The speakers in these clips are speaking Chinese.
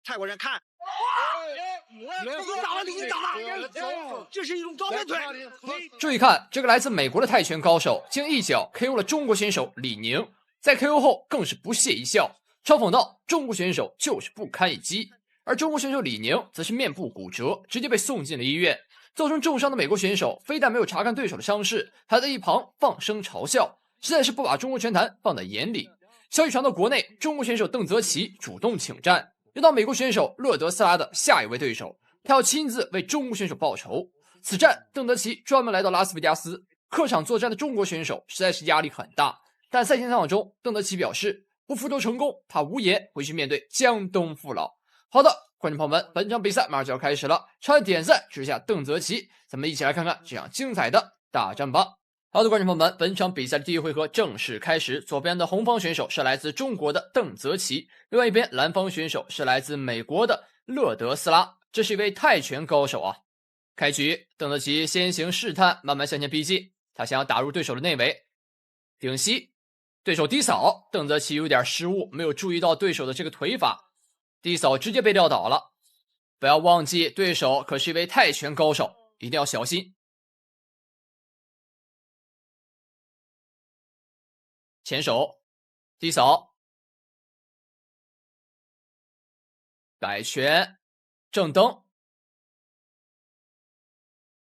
泰国人看，打了你打了，这是一种招牌腿。注意看，这个来自美国的泰拳高手竟一脚 KO 了中国选手李宁，在 KO 后更是不屑一笑，嘲讽道：“中国选手就是不堪一击。”而中国选手李宁则是面部骨折，直接被送进了医院。造成重伤的美国选手非但没有查看对手的伤势，还在一旁放声嘲笑，实在是不把中国拳坛放在眼里。消息传到国内，中国选手邓泽奇主动请战，遇到美国选手勒德斯拉的下一位对手，他要亲自为中国选手报仇。此战，邓泽奇专门来到拉斯维加斯客场作战的中国选手实在是压力很大，但赛前采访中，邓泽奇表示不复仇成功，他无颜回去面对江东父老。好的，观众朋友们，本场比赛马上就要开始了，超点赞支持下邓泽奇，咱们一起来看看这场精彩的大战吧。好的，观众朋友们，本场比赛的第一回合正式开始。左边的红方选手是来自中国的邓泽奇，另外一边蓝方选手是来自美国的勒德斯拉，这是一位泰拳高手啊。开局，邓泽奇先行试探，慢慢向前逼近，他想要打入对手的内围，顶膝，对手低扫，邓泽奇有点失误，没有注意到对手的这个腿法，低扫直接被撂倒了。不要忘记，对手可是一位泰拳高手，一定要小心。前手，低扫，摆拳，正蹬，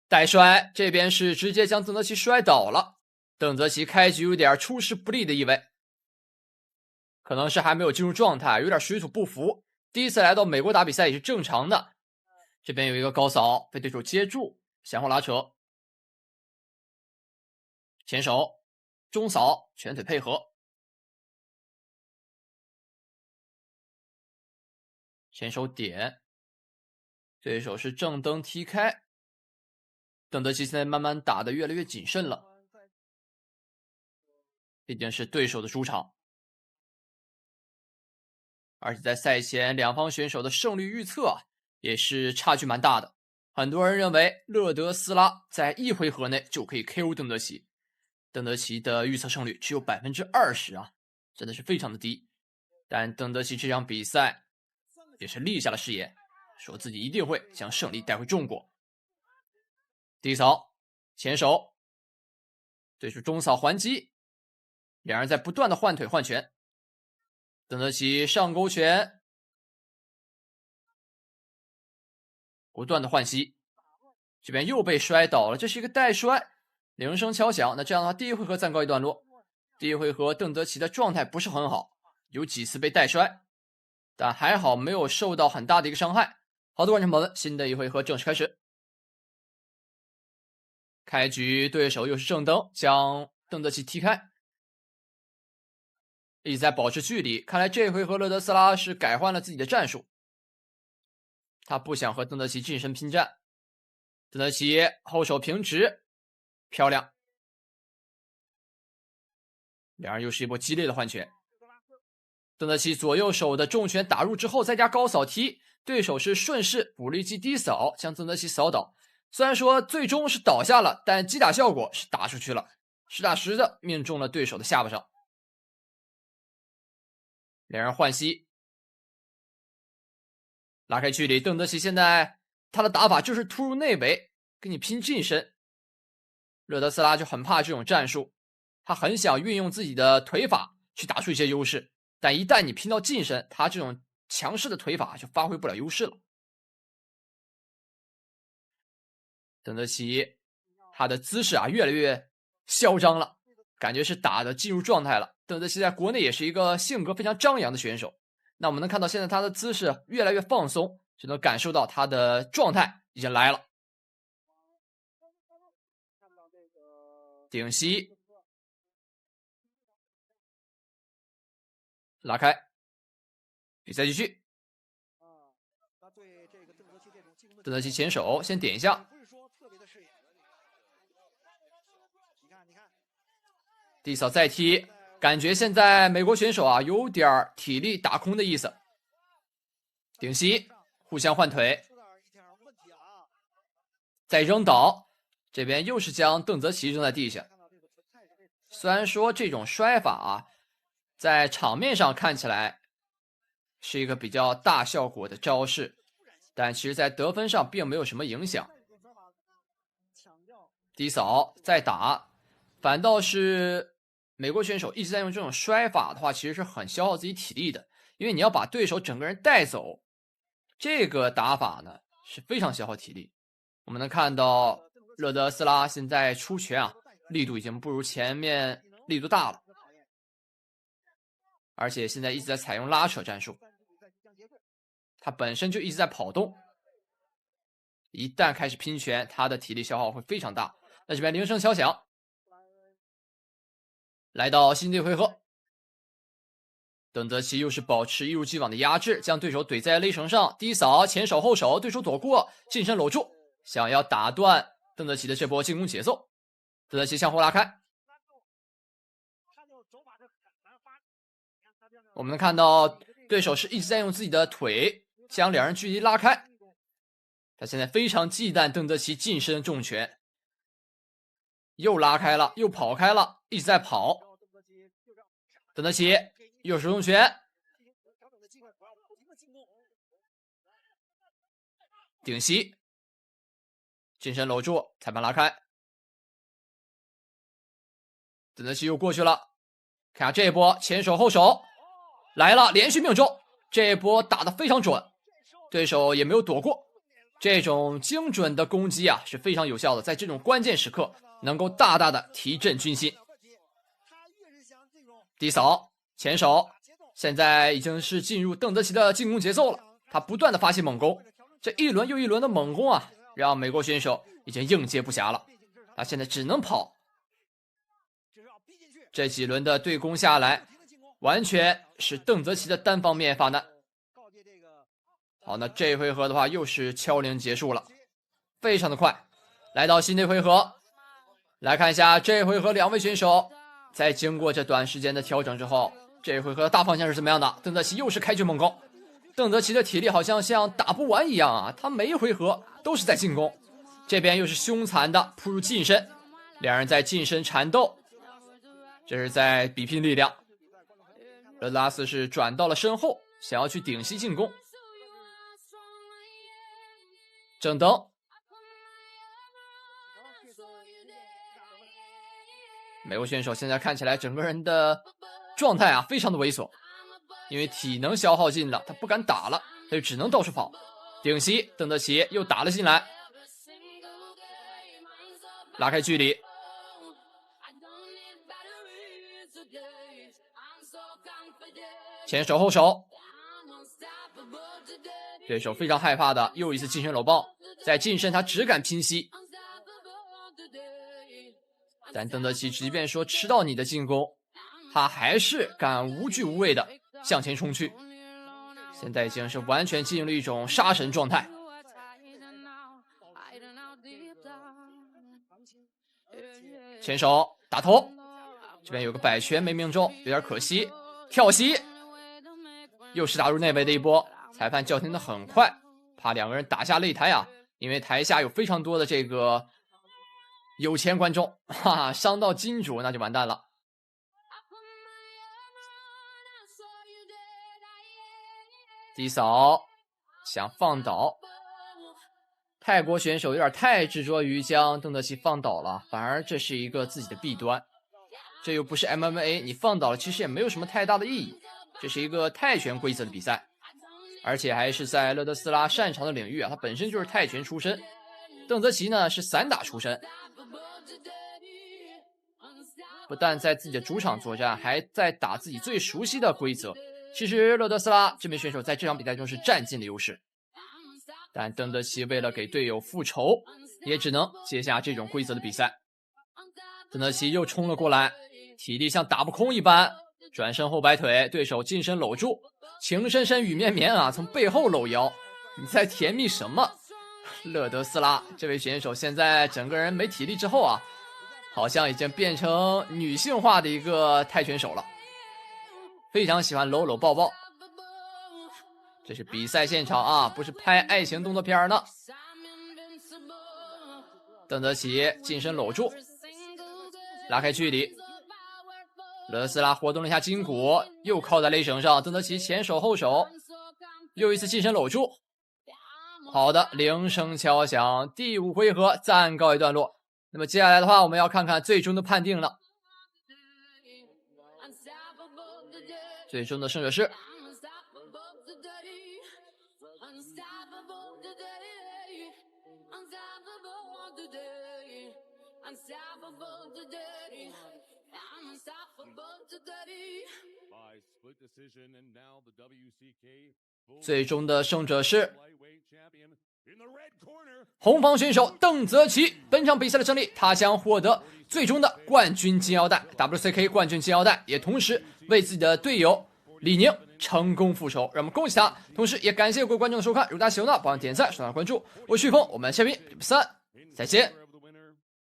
带摔，这边是直接将邓泽奇摔倒了。邓泽奇开局有点出师不利的意味，可能是还没有进入状态，有点水土不服。第一次来到美国打比赛也是正常的。这边有一个高扫，被对手接住，向后拉扯，前手，中扫，拳腿配合，前手点，对手是正蹬踢开。邓泽奇现在慢慢打得越来越谨慎了，毕竟是对手的主场，而且在赛前两方选手的胜率预测也是差距蛮大的。很多人认为勒德斯拉在一回合内就可以 KO 邓泽奇，邓泽奇的预测胜率只有 20% 啊，真的是非常的低。但邓泽奇这场比赛也是立下了誓言，说自己一定会将胜利带回中国。低扫，前手，对手中扫还击，两人在不断的换腿换拳。邓泽奇上勾拳，不断的换膝，这边又被摔倒了，这是一个带摔，铃声敲响。那这样的话，第一回合暂告一段落。第一回合邓泽奇的状态不是很好，有几次被带摔，但还好没有受到很大的一个伤害。好的，观众朋友们，新的一回合正式开始。开局对手又是正蹬，将邓泽奇踢开，一直在保持距离。看来这回合勒德斯拉是改换了自己的战术，他不想和邓泽奇近身拼战。邓泽奇后手平直，漂亮。两人又是一波激烈的换拳。邓泽奇左右手的重拳打入之后，再加高扫踢，对手是顺势补了一记低扫，将邓泽奇扫倒。虽然说最终是倒下了，但击打效果是打出去了，实打实的命中了对手的下巴上。两人换膝，拉开距离。邓泽奇现在他的打法就是突入内围，跟你拼近身。勒德斯拉就很怕这种战术，他很想运用自己的腿法去打出一些优势，但一旦你拼到近身，他这种强势的腿法就发挥不了优势了。邓泽奇他的姿势越来越嚣张了，感觉是打的进入状态了。邓泽奇在国内也是一个性格非常张扬的选手，那我们能看到现在他的姿势越来越放松，就能感受到他的状态已经来了。顶膝，拉开，比赛继续。邓泽奇前手先点一下，低扫再踢，感觉现在美国选手有点体力打空的意思。顶膝，互相换腿，再扔倒，这边又是将邓泽奇扔在地下。虽然说这种摔法在场面上看起来是一个比较大效果的招式，但其实在得分上并没有什么影响。低扫再打，反倒是美国选手一直在用这种摔法的话，其实是很消耗自己体力的，因为你要把对手整个人带走，这个打法呢是非常消耗体力。我们能看到勒德斯拉现在出拳啊，力度已经不如前面力度大了，而且现在一直在采用拉扯战术，他本身就一直在跑动，一旦开始拼拳，他的体力消耗会非常大。那这边铃声敲响，来到新队回合，邓泽奇又是保持一如既往的压制，将对手怼在勒绳上，低扫前手后手，对手躲过，近身搂住，想要打断邓泽奇的这波进攻节奏。邓泽奇向后拉开，我们能看到对手是一直在用自己的腿将两人距离拉开，他现在非常忌惮邓泽奇近身重拳，又拉开了，又跑开了，一直在跑。邓泽奇右手重拳，顶膝，近身搂住，裁判拉开。邓泽奇又过去了，看下这一波前手后手来了，连续命中，这一波打得非常准，对手也没有躲过。这种精准的攻击啊是非常有效的，在这种关键时刻能够大大的提振军心。低扫前手，现在已经是进入邓泽奇的进攻节奏了，他不断的发起猛攻，这一轮又一轮的猛攻啊，让美国选手已经应接不暇了，他现在只能跑。这几轮的对攻下来，完全是邓泽奇的单方面发难。好，那这一回合的话又是敲铃结束了，非常的快。来到新的回合，来看一下这一回合两位选手在经过这短时间的调整之后，这一回合的大方向是怎么样的？邓泽奇又是开局猛攻，邓泽奇的体力好像打不完一样啊，他每一回合都是在进攻，这边又是凶残的扑入近身，两人在近身缠斗，这是在比拼力量。勒拉斯是转到了身后，想要去顶膝进攻。正等，美国选手现在看起来整个人的状态啊非常的猥琐，因为体能消耗尽了，他不敢打了，他就只能到处跑。顶膝，邓泽奇又打了进来，拉开距离，前手后手，对手非常害怕的又一次近身搂抱，在近身他只敢拼膝，但邓泽奇即便说吃到你的进攻，他还是敢无惧无畏的向前冲去，现在已经是完全进入了一种杀神状态。前手打头，这边有个摆拳没命中，有点可惜。跳膝，又是打入内围的一波，裁判叫停的很快，怕两个人打下擂台啊，因为台下有非常多的这个有钱观众，哈哈，伤到金主那就完蛋了。低扫想放倒，泰国选手有点太执着于将邓泽奇放倒了，反而这是一个自己的弊端。这又不是 MMA， 你放倒了其实也没有什么太大的意义，这是一个泰拳规则的比赛，而且还是在勒德斯拉擅长的领域啊，他本身就是泰拳出身，邓泽奇呢是散打出身，不但在自己的主场作战，还在打自己最熟悉的规则。其实勒德斯拉这名选手在这场比赛中是占尽了优势，但邓泽奇为了给队友复仇，也只能接下这种规则的比赛。邓泽奇又冲了过来，体力像打不空一般，转身后摆腿，对手近身搂住，情深深雨绵绵啊，从背后搂腰，你在甜蜜什么？勒德斯拉这位选手现在整个人没体力之后啊，好像已经变成女性化的一个泰拳手了，非常喜欢搂搂抱抱。这是比赛现场啊，不是拍爱情动作片呢。邓泽奇近身搂住，拉开距离，勒德斯拉活动了一下筋骨，又靠在勒绳上，邓泽奇前手后手又一次近身搂住。好的，铃声敲响，第5回合暂告一段落。那么接下来的话，我们要看看最终的判定了。最终的胜者是红方选手邓泽奇。本场比赛的胜利，他将获得最终的冠军金腰带 WCK 冠军金腰带，也同时为自己的队友李宁成功复仇，让我们恭喜他。同时也感谢各位观众的收看，如果大家喜欢的话，帮忙点赞、收藏、关注。我是旭峰，我们下期3再见。